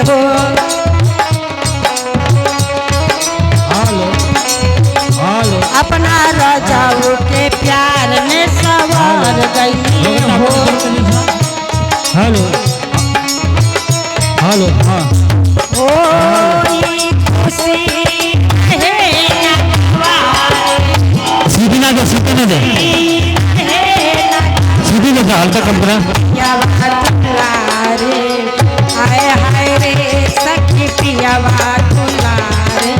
हो। अपना राजाओं के प्यार में सवार गई हो। हेलो हेलो हाँ ओ खुशी है सीधी ना दे सीधी दे हल्का कम करा रे हाय हाय रे सखी पियावा दुलारे।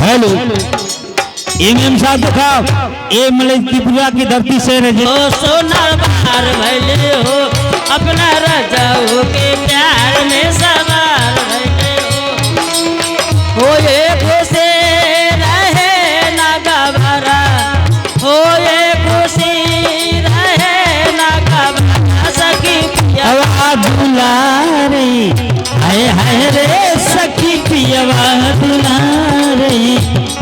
हेलो एम साहब देखा ए मलई त्रिपुरा की धरती से हो सोनार बाहर भैले हो अपना राजाओं के प्यार में सवार भैले हो ये खुशी रहे ना गवारा हो ये खुशी रहे ना गवारा सखी पियावा दुलारे हाय हाय रे सखी पियावा दुलारे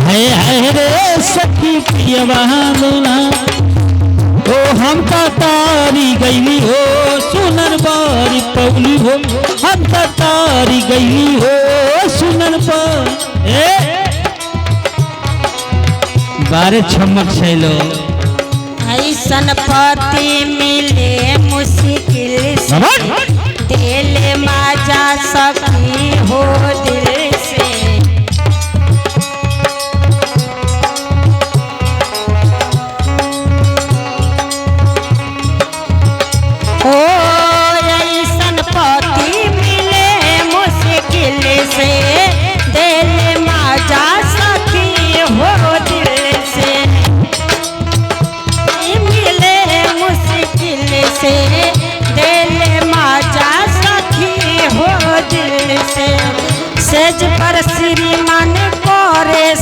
हाय हाय रे सखी पियावा दुलारे। ओ हम तो तारी गईली हो सुनर बारी पौली हो हम तो तारी गईली हो सुनर बारी बारे छमक छैलो ऐसन पति मिले मुश्किल से दिल माजा सखी हो दिल से। ओ ऐसन पति मिले मुश्किल से दिल माजा सखी हो दिल से। मिले मुश्किल से दिल माजा सखी हो दिल से। सेज पर श्रीमान करे